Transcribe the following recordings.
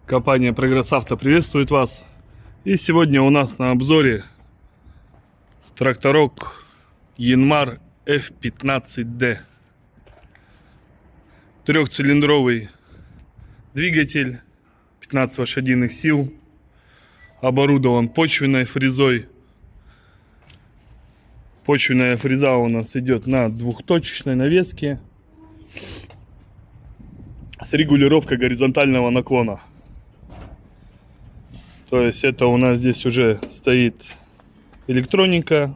Компания Прогресс Авто приветствует вас. И сегодня у нас на обзоре тракторок Yanmar F15D. Трехцилиндровый двигатель, 15 лошадиных сил. Оборудован почвенной фрезой. Почвенная фреза у нас идет на двухточечной навеске с регулировкой горизонтального наклона. То есть это у нас здесь уже стоит электроника,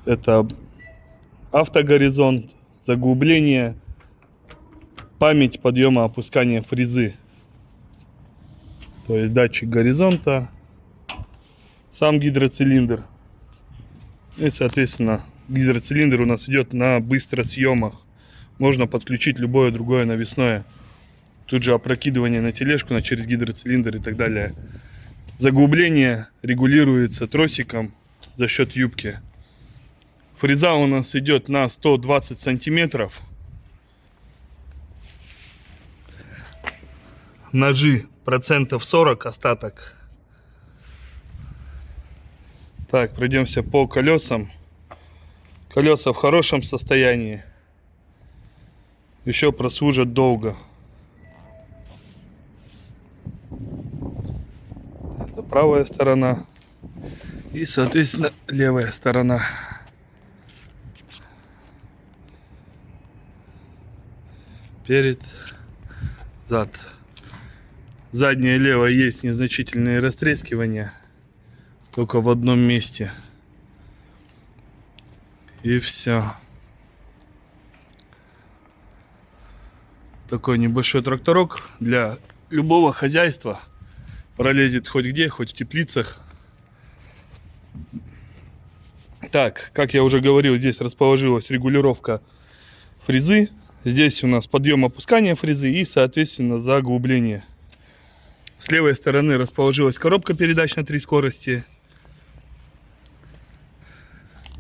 это автогоризонт, заглубление, память подъема опускания фрезы. То есть датчик горизонта, сам гидроцилиндр. И соответственно гидроцилиндр у нас идет на быстросъемах. Можно подключить любое другое навесное. Тут же опрокидывание на тележку через гидроцилиндр и так далее. Заглубление регулируется тросиком за счет юбки. Фреза у нас идет на 120 сантиметров. Ножи процентов 40 остаток. Так, пройдемся по колесам. Колеса в хорошем состоянии. Еще прослужат долго. Это правая сторона. И, соответственно, левая сторона. Перед, зад. Задняя и левая есть незначительные растрескивания. Только в одном месте. И все. Такой небольшой тракторок для любого хозяйства. Пролезет хоть где, хоть в теплицах. Так, как я уже говорил, здесь расположилась регулировка фрезы. Здесь у нас подъем опускания фрезы и, соответственно, заглубление. С левой стороны расположилась коробка передач на 3 скорости.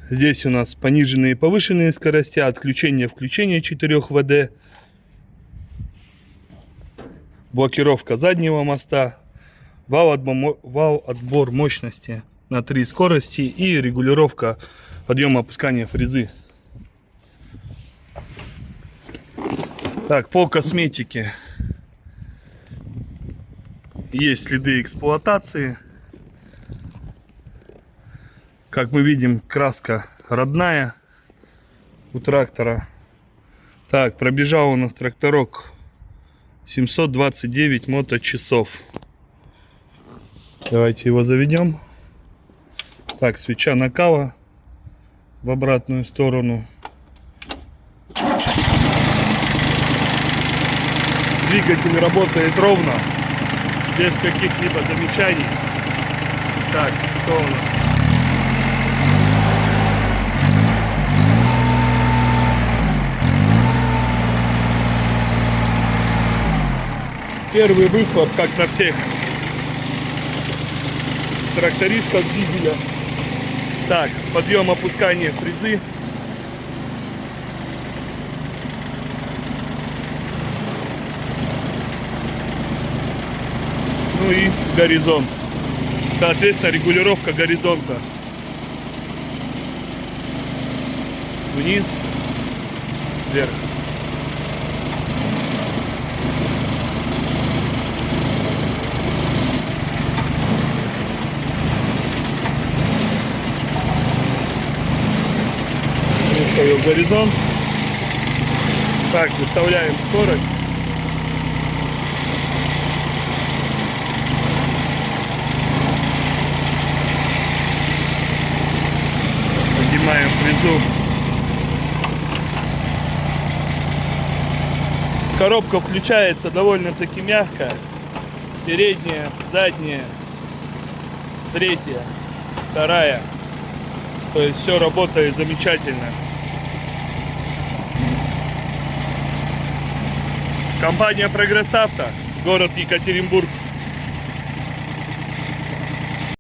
Здесь у нас пониженные и повышенные скорости, отключение-включение 4 ВД. Блокировка заднего моста. Вал отбор мощности на 3 скорости и регулировка подъема опускания фрезы. Так, по косметике. Есть следы эксплуатации. Как мы видим, краска родная у трактора. Так, пробежал у нас тракторок 729 моточасов. Давайте его заведем. Так, свеча накала в обратную сторону. Двигатель работает ровно, без каких-либо замечаний. Так, что у нас? Первый выхлоп, как на всех трактористах дизеля. Так, подъем опускания фрезы. Ну и горизонт. Соответственно, регулировка горизонта. Вниз, вверх. Выставил горизонт. Так, выставляем скорость. Поднимаем фрезу. Коробка включается довольно-таки мягко. Передняя, задняя, третья, вторая. То есть все работает замечательно. Компания Прогресс Авто, город Екатеринбург.